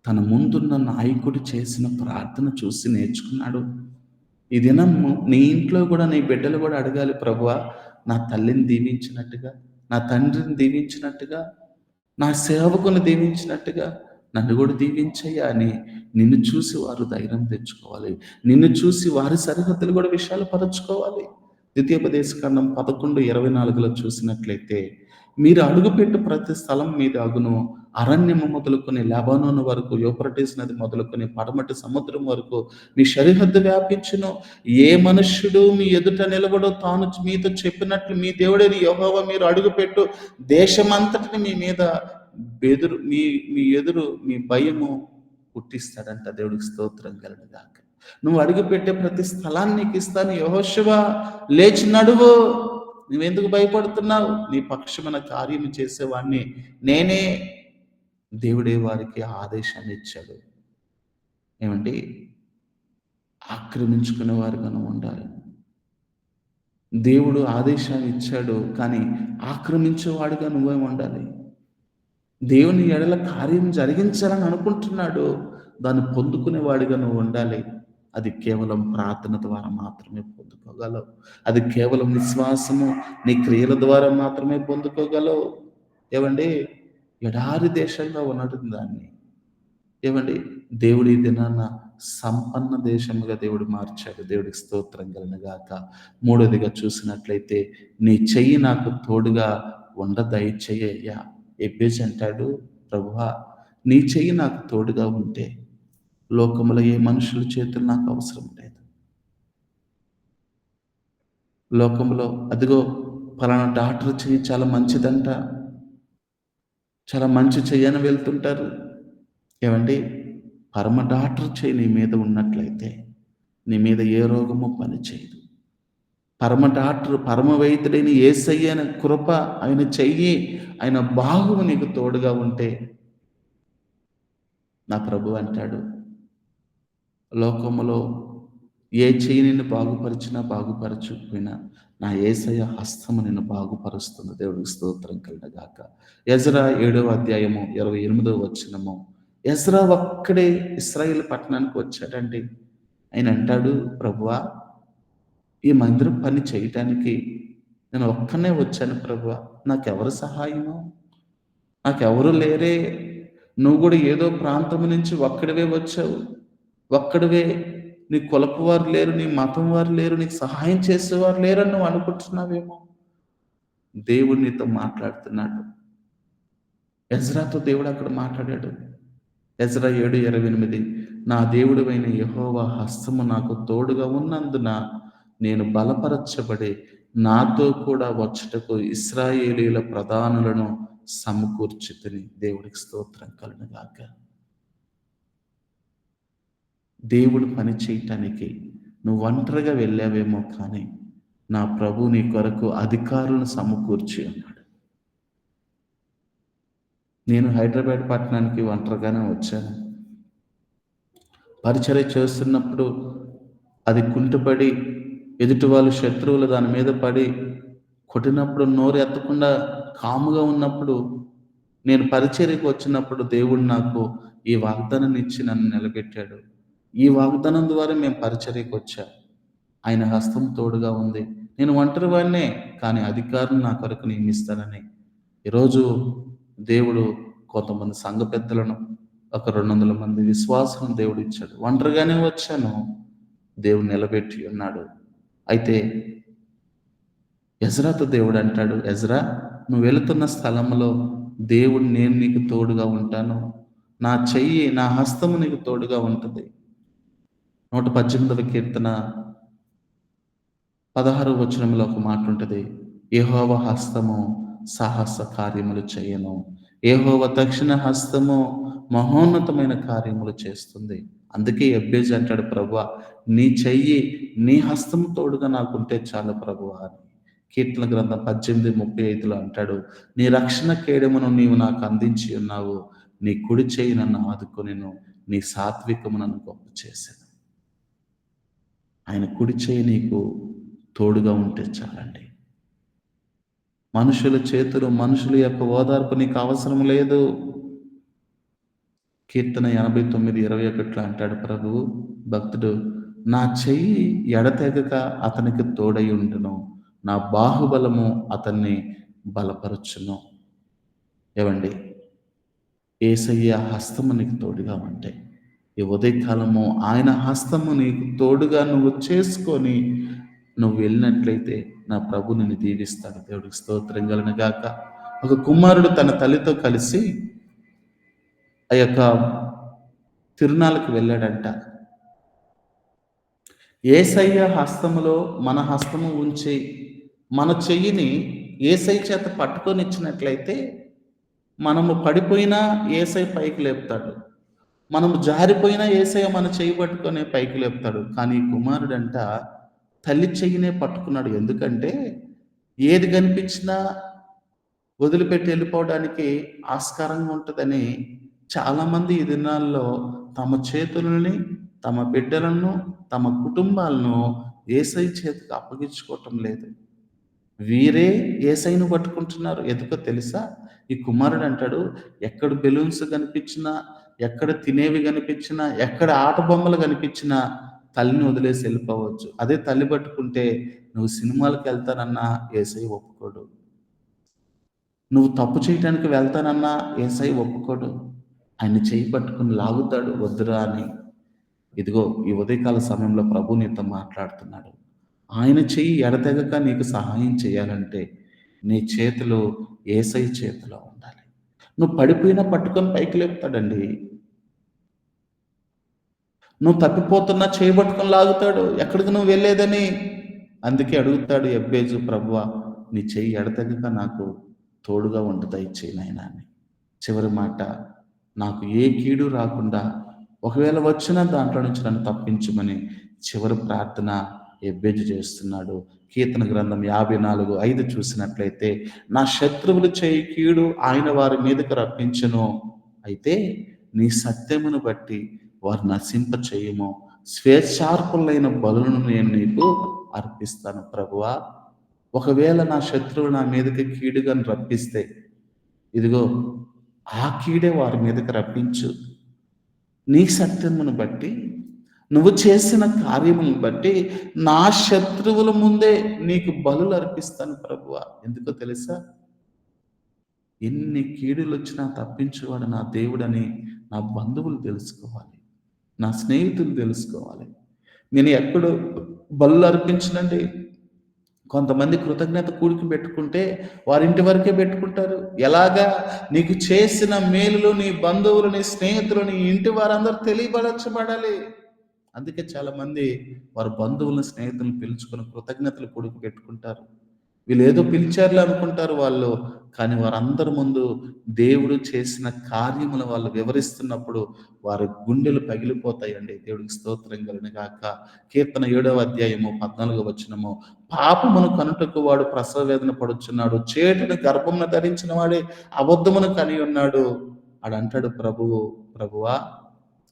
తన ముందున్న నాయకుడు చేసిన ప్రార్థన చూసి నేర్చుకున్నాడు. ఈ దినం నీ ఇంట్లో కూడా నీ బిడ్డలు కూడా అడగాలి, ప్రభువా నా తల్లిని దీవించినట్టుగా, నా తండ్రిని దీవించినట్టుగా, నా సేవకుని దీవించినట్టుగా నన్ను కూడా దీవించయ్యా అని నిన్ను చూసి వారు ధైర్యం తెచ్చుకోవాలి. నిన్ను చూసి వారి సరిహద్దులు కూడా విషయాలు పరచుకోవాలి. ద్వితీయోపదేశకాండం 11:24లో చూసినట్లయితే మీరు అడుగుపెట్టు ప్రతి స్థలం మీద అగును, అరణ్యము మొదలుకొని లెబానోను వరకు, యూఫ్రటీస్ నది మొదలుకొని పడమటి సముద్రం వరకు మీ సరిహద్దు వ్యాపించును. ఏ మనుష్యుడు మీ ఎదుట నిలబడో తాను మీతో చెప్పినట్లు మీ దేవుడైన యెహోవా మీరు అడుగుపెట్టు దేశమంతటిని మీ మీద మీ మీ ఎదురు మీ భయము పుట్టిస్తాడంట. దేవుడికి స్తోత్రం కలుగును గాక. నువ్వు అడుగుపెట్టే ప్రతి స్థలాన్ని నీకు ఇస్తాను. యెహోషువ లేచి నడువు, నువ్వెందుకు భయపడుతున్నావు? నీ పక్షమైన కార్యము చేసేవాడిని నేనే. దేవుడే వారికి ఆదేశాన్ని ఇచ్చాడు. ఏమండి, ఆక్రమించుకునే వారుగాను ఉండాలి. దేవుడు ఆదేశాన్ని ఇచ్చాడు, కానీ ఆక్రమించేవాడుగా నువ్వే ఉండాలి. దేవుని ఎడల కార్యం జరిగించాలని అనుకుంటున్నాడు, దాన్ని పొందుకునేవాడిగా నువ్వు ఉండాలి. అది కేవలం ప్రార్థన ద్వారా మాత్రమే పొందుకోగలవు. అది కేవలం విశ్వాసము నీ క్రియల ద్వారా మాత్రమే పొందుకోగలవు. ఏమండి, ఎడారి దేశంగా ఉన్నట్టు దాన్ని ఏమండి దేవుడి దినాన సంపన్న దేశముగా దేవుడు మార్చాడు. దేవుడికి స్తోత్రం కలుగును గాక. మూడోదిగా చూసినట్లయితే నీ చెయ్యి నాకు తోడుగా దయచేయ్యా. ఎబ్బేసి అంటాడు, ప్రభువా నీ చెయ్యి నాకు తోడుగా ఉంటే లోకములో ఏ మనుషుల చేతులు నాకు అవసరం లేదు. లోకంలో అదిగో ఫలానా డాక్టర్ చెయ్యి చాలా మంచిదంట, చాలా మంచి చెయ్యని వెళ్తుంటారు. ఏమండి, పరమ డాక్టర్ చెయ్యి నీ మీద ఉన్నట్లయితే నీ మీద ఏ రోగము పని చేయదు. పరమ డాక్టర్, పరమ వైద్యుడైన యేసయ్య అనే కృప, ఆయన చెయ్యి, ఆయన బాహువు నీకు తోడుగా ఉంటే నా ప్రభు అంటాడు, లోకములో ఏ చెయ్యి నిన్ను బాగుపరిచినా బాగుపరచకపోయినా నా యేసయ్య హస్తము నిన్ను బాగుపరుస్తుంది. దేవుడికి స్తోత్రం కలుగును గాక. ఎజ్రా 7వ అధ్యాయము 28వ వచనము. ఎజ్రా ఒక్కడే ఇశ్రాయేలు పట్టణానికి వచ్చాడండి. ఆయన అంటాడు, ప్రభువా, ఈ మందిరం పని చేయటానికి నేను ఒక్కనే వచ్చాను ప్రభువా. నాకెవరు సహాయము? నాకెవరు లేరే. నువ్వు కూడా ఏదో ప్రాంతం నుంచి ఒక్కడివే వచ్చావు. ఒక్కడివే. నీ కులపు వారు లేరు, నీ మతం వారు లేరు, నీకు సహాయం చేసేవారు లేరని నువ్వు అనుకుంటున్నావేమో. దేవుడు నీతో మాట్లాడుతున్నాడు. ఎజ్రాతో దేవుడు అక్కడ మాట్లాడాడు. ఎజ్రా 7:28 నా దేవుడవైన యెహోవా హస్తము నాకు తోడుగా ఉన్నందున నేను బలపరచబడి నాతో కూడా వచ్చుటకు ఇశ్రాయేలీయుల ప్రధానులను సమకూర్చితిని. దేవుడికి స్తోత్రం కలుగునుగాక. దేవుడు పని చేయటానికి నువ్వు ఒంటరిగా వెళ్ళావేమో కానీ నా ప్రభు నీ కొరకు అధికారులను సమకూర్చి ఉన్నాడు. నేను హైదరాబాద్ పట్టణానికి ఒంటరిగానే వచ్చాను. పరిచర్య చేస్తున్నప్పుడు అది కుంటుపడి ఎదుటి వాళ్ళు శత్రువులు దాని మీద పడి కొట్టినప్పుడు నోరు ఎత్తకుండా కాముగా ఉన్నప్పుడు నేను పరిచర్యకు వచ్చినప్పుడు దేవుడు నాకు ఈ వాగ్దానం ఇచ్చి నన్ను నిలబెట్టాడు. ఈ వాగ్దానం ద్వారా మేము పరిచర్యకు వచ్చాం. ఆయన హస్తం తోడుగా ఉంది. నేను ఒంటరి వాడినే, కానీ అధికారులు నా కొరకు నియమిస్తానని ఈరోజు దేవుడు కొంతమంది సంఘ పెద్దలను, ఒక 200 మంది విశ్వాసులను దేవుడు ఇచ్చాడు. ఒంటరిగానే వచ్చాను, దేవుడు నిలబెట్టి ఉన్నాడు. అయితే ఎజ్రాతో దేవుడు అంటాడు, ఎజ్రా, నువ్వు వెళుతున్న స్థలంలో దేవుడు నేను నీకు తోడుగా ఉంటాను. నా చెయ్యి, నా హస్తము నీకు తోడుగా ఉంటుంది. 118వ కీర్తన 16వ వచనంలో ఒక మాట ఉంటుంది. యెహోవా హస్తము సాహస కార్యములు చేయను. యెహోవా దక్షిణ హస్తము మహోన్నతమైన కార్యములు చేస్తుంది. అందుకే ఎబ్బేజు అంటాడు, ప్రభువా, నీ చెయ్యి, నీ హస్తము తోడుగా నాకుంటే చాలు ప్రభువా అని. కీర్తన గ్రంథం 18:35లో అంటాడు, నీ రక్షణ కేడమును నీవు నాకు అందించి ఉన్నావు. నీ కుడి చెయ్యి నన్ను ఆదుకొనెను. నీ సాత్వికము నన్ను గొప్ప చేసెను. ఆయన కుడి చెయ్యి నీకు తోడుగా ఉంటే చాలండి. మనుషుల చేతులు, మనుషుల యొక్క ఓదార్పు నీకు అవసరం లేదు. కీర్తన 89:21 అంటాడు ప్రభువు, భక్తుడు, నా చెయ్యి ఎడతెగక అతనికి తోడై ఉండును, నా బాహుబలము అతన్ని బలపరచును. ఏవండి, యేసయ్య హస్తము నీకు తోడుగా ఉంటే, ఈ ఉదయకాలము ఆయన హస్తము నీకు తోడుగా నువ్వు చేసుకొని నువ్వు వెళ్ళినట్లయితే నా ప్రభు నిన్ను దీవిస్తాడు. దేవుడికి స్తోత్రం కలుగును గాక. ఒక కుమారుడు తన తల్లితో కలిసి ఆ యొక్క తిరునాళ్ళకి వెళ్ళాడంట. యేసయ్య హస్తములో మన హస్తము ఉంచి మన చెయ్యిని యేసయ్య చేత పట్టుకొని ఇచ్చినట్లయితే మనము పడిపోయినా యేసయ్య పైకి లేపుతాడు. మనము జారిపోయినా యేసయ్య మన చెయ్యి పట్టుకొని పైకి లేపుతాడు. కానీ ఈ కుమారుడంట తల్లి చెయ్యినే పట్టుకున్నాడు. ఎందుకంటే ఏది కనిపించినా వదిలిపెట్టి వెళ్ళిపోవడానికి ఆస్కారంగా ఉంటుందని చాలామంది ఈ దినాల్లో తమ చేతులని, తమ బిడ్డలను, తమ కుటుంబాలను యేసయ్య చేతికి అప్పగించుకోవటం లేదు. వీరే యేసయ్యను పట్టుకుంటున్నారు. ఎందుకో తెలుసా? ఈ కుమారుడు అంటాడు, ఎక్కడ బెలూన్స్ కనిపించినా, ఎక్కడ తినేవి కనిపించినా, ఎక్కడ ఆట బొమ్మలు కనిపించినా తల్లిని వదిలేసి వెళ్ళిపోవచ్చు. అదే తల్లి పట్టుకుంటే నువ్వు సినిమాలకు వెళ్తానన్నా యేసయ్య ఒప్పుకోడు. నువ్వు తప్పు చేయటానికి వెళ్తానన్నా యేసయ్య ఒప్పుకోడు. ఆయన్ని చెయ్యి పట్టుకుని లాగుతాడు, వద్దురా అని. ఇదిగో ఈ ఉదయకాల సమయంలో ప్రభు నీతో మాట్లాడుతున్నాడు. ఆయన చెయ్యి ఎడతెగక నీకు సహాయం చేయాలంటే నీ చేతులు యేసయ్య చేతిలో ఉండాలి. నువ్వు పడిపోయినా పట్టుకొని పైకి లేపుతాడండి. నువ్వు తప్పిపోతున్నా చేయబట్టుకొని లాగుతాడు, ఎక్కడికి నువ్వు వెళ్ళేదని. అందుకే అడుగుతాడు ఎబ్బేజు, ప్రభువా, నీ చెయ్యి ఎడతెగక నాకు తోడుగా ఉండు దయచేయి నాయనా అని. చివరి మాట, నాకు ఏ కీడు రాకుండా ఒకవేళ వచ్చిన దాంట్లో నుంచి నన్ను తప్పించమని చివరి ప్రార్థన ఎబ్బేజు చేస్తున్నాడు. కీర్తన గ్రంథం 54:5 చూసినట్లయితే, నా శత్రువులు చేయి కీడు ఆయన వారి మీదకి రప్పించును, అయితే నీ సత్యమును బట్టి వారు నశింప చేయము, స్వేచ్ఛార్పులైన బలులను నేను నీకు అర్పిస్తాను. ప్రభువా, ఒకవేళ నా శత్రువులు నా మీదకి కీడుగా రప్పిస్తే, ఇదిగో ఆ కీడే వారి మీదకి రప్పించు. నీ సత్యమును బట్టి నువ్వు చేసిన కార్యములను బట్టి నా శత్రువుల ముందే నీకు బలులు అర్పిస్తాను ప్రభువా. ఎందుకో తెలుసా? ఎన్ని కీడులొచ్చినా తప్పించేవాడు నా దేవుడని నా బంధువులు తెలుసుకోవాలి. నా స్నేహితులు తెలుసుకోవాలి. నేను ఎక్కడో బలులు అర్పించనండి. కొంతమంది కృతజ్ఞత కూడిక పెట్టుకుంటే వారింటి వరకే పెట్టుకుంటారు. ఎలాగా? నీకు చేసిన మేలులు నీ బంధువులు, నీ స్నేహితులు, నీ ఇంటి వారందరూ తెలియపరచబడాలి. అందుకే చాలామంది వారి బంధువులను, స్నేహితులను పిలుచుకొని కృతజ్ఞతలు కూడిక పెట్టుకుంటారు. వీళ్ళేదో పిలిచారులే అనుకుంటారు వాళ్ళు. కానీ వారందరి ముందు దేవుడు చేసిన కార్యములు వాళ్ళు వివరిస్తున్నప్పుడు వారి గుండెలు పగిలిపోతాయండి. దేవుడికి స్తోత్రం కలుగును గాక. కీర్తన 7వ అధ్యాయము 14వ వచనము. పాపమును కనుటకు వాడు ప్రసవ వేదన పడుచున్నాడు. చేటును గర్భమున ధరించిన వాడే అబద్ధమును కని ఉన్నాడు. ఆడంటాడు ప్రభువు, ప్రభువా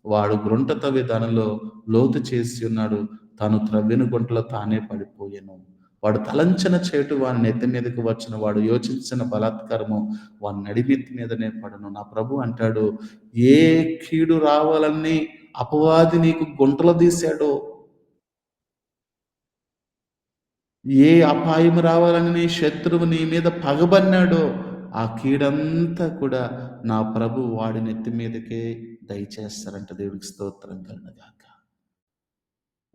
వాడు గ్రుంట తవ్వి దానిలో లోతు చేసి ఉన్నాడు. తాను త్రవ్విన గుంటలో తానే పడిపోయెను. వాడు తలంచిన చేటు వాని నెత్తి మీదకి వచ్చిన వాడు యోచించిన బలాత్కారము వాని నడినెత్తి మీదనే పడును. నా ప్రభు అంటాడు, ఏ కీడు రావాలని అపవాది నీకు గుంటలు తీశాడో, ఏ అపాయం రావాలని నీ శత్రువు నీ మీద పగబన్నాడో, ఆ కీడంతా కూడా నా ప్రభు వాడి నెత్తి మీదకే దయచేస్తారంట. దేవుడికి స్తోత్రం కలుగునుగాక.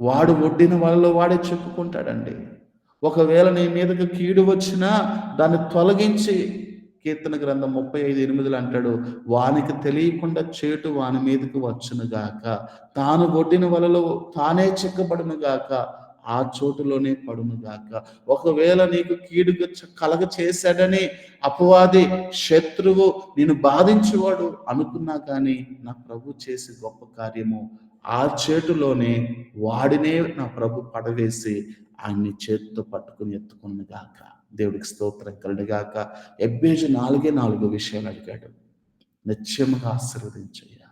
వాడు ఒడ్డిన వలలో వాడే చిక్కుకుంటాడండి. ఒకవేళ నీ మీదకి కీడు వచ్చినా దాన్ని తొలగించి కీర్తన గ్రంథం 35:8 అంటాడు, వానికి తెలియకుండా చేటు వాని మీదకి వచ్చును గాక. తాను ఒడ్డిన వలలో తానే చిక్కబడును గాక. ఆ చోటులోనే పడును గాక. ఒకవేళ నీకు కీడు కలగ చేశాడని అపవాది, శత్రువు నిన్ను బాధించేవాడు అనుకున్నా కానీ నా ప్రభు చేసే గొప్ప కార్యము ఆ చేటులోనే వాడినే నా ప్రభు పడవేసి ఆయన్ని చేతితో పట్టుకుని ఎత్తుకుని గాక. దేవుడికి స్తోత్రం కలుగును గాక. ఎబ్బేజు 4 విషయాలు అడిగాడు. నిశ్చయముగా ఆశీర్వదించయ్యా.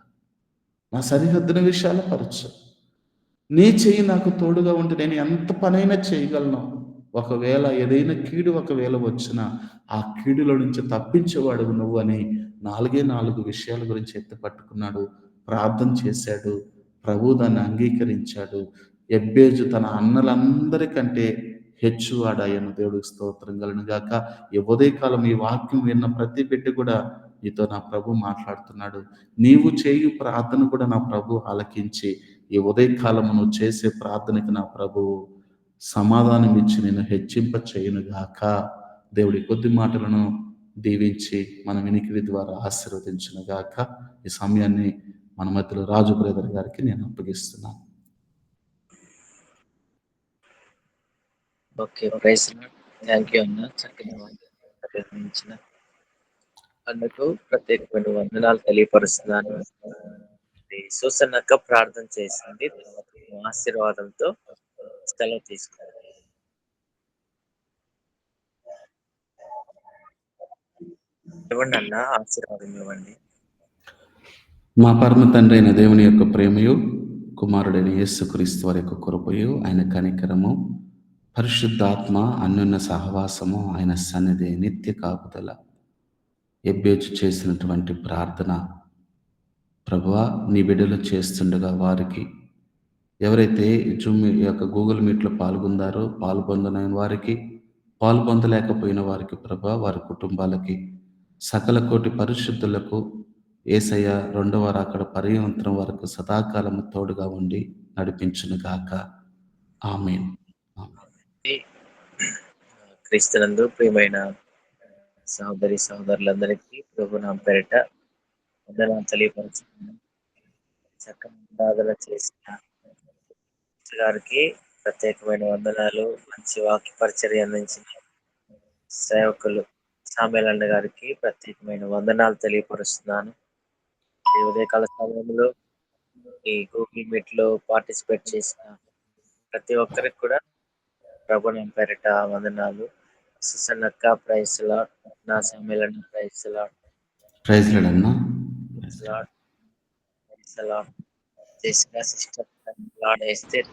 నా సరిహద్దున విషయాలు పరచు. నీ చెయ్యి నాకు తోడుగా ఉంటే నేను ఎంత పనైనా చేయగలను. ఒకవేళ ఏదైనా కీడు ఒకవేళ వచ్చినా ఆ కీడులో నుంచి తప్పించేవాడువు నువ్వు అని 4 విషయాల గురించి ఎత్తి పట్టుకున్నాడు. ప్రార్థన చేశాడు. ప్రభువు దాన్ని అంగీకరించాడు. ఎబ్బేజు తన అన్నలందరికంటే హెచ్చువాడాయను. దేవుడికి స్తోత్రం కలుగును గాక. ఈ ఉదయకాలం ఈ వాక్యం విన్న ప్రతి బిడ్డ కూడా నీతో నా ప్రభు మాట్లాడుతున్నాడు. నీవు చేయు ప్రార్థన కూడా నా ప్రభు ఆలకించి ఈ ఉదయకాలము నువ్వు చేసే ప్రార్థనకి నా ప్రభువు సమాధానం ఇచ్చి నేను హెచ్చింప చేయను గాక. దేవుడి కొద్ది మాటలను దీవించి మన వినికిడి ద్వారా ఆశీర్వదించును గాక. ఈ సమయాన్ని మన మధ్యలో రాజు బ్రదర్ గారికి నేను అప్పగిస్తున్నాను. Okay. Praise lord. Thank you అన్న. చక్కని వాక్యం అందుకు ప్రత్యేకమైన వందనాలు తెలియపరుస్తున్నాను. సూసన్నక్క ప్రార్థన చేసింది. తర్వాత ఆశీర్వాదంతో సెలవు తీసుకుందాం. ఇవ్వండి అన్న, ఆశీర్వాదం ఇవ్వండి. మా పరమ తండ్రి అయిన దేవుని యొక్క ప్రేమయు, కుమారుడైన యేసుక్రీస్తు వారి యొక్క కృపయు, ఆయన కనికరము, పరిశుద్ధాత్మ అన్యోన్య సహవాసము, ఆయన సన్నిధి, నిత్య కాపుదల, ఎబ్బేజు చేసినటువంటి ప్రార్థన ప్రభువా నీ బిడ్డలు చేస్తుండగా వారికి ఎవరైతే జూమ్ ఈ యొక్క గూగుల్ మీట్లో పాల్గొందారో పాల్పొందనైన వారికి, పాల్పొందలేకపోయిన వారికి ప్రభా వారి కుటుంబాలకి, సకల కోటి పరిశుద్ధులకు యేసయ్య రెండవ రాకడ పర్యంతరం వరకు సదాకాలము తోడుగా ఉండి నడిపించును గాక. ఆమేన్. క్రీస్తునందు ప్రియమైన సహోదరి సహోదరులందరికీ ప్రభునామ పేరిట వందనాలు తెలియపరుచుకున్నాను. చక్కని ఆరాధన చేసిన గారికి ప్రత్యేకమైన వందనాలు. మంచి వాక్య పరిచర్య అందించిన సేవకులు సామేలన్న గారికి ప్రత్యేకమైన వందనాలు తెలియపరుస్తున్నాను. ఈ ఉదయకాల సమయంలో ఈ గూగుల్ మీట్ లో పార్టిసిపేట్ చేసిన ప్రతి ఒక్కరికి కూడా ప్రభునామ పేరిట వందనాలు. సుసన్నక్క ప్రైజ్ లార్డ్, నా సామేలన్న ప్రైజ్ లార్డ్. ప్రైజ్ లార్డ్ అన్నా. చేసిన సిస్టర్ లార్డ్ ఎస్తేర్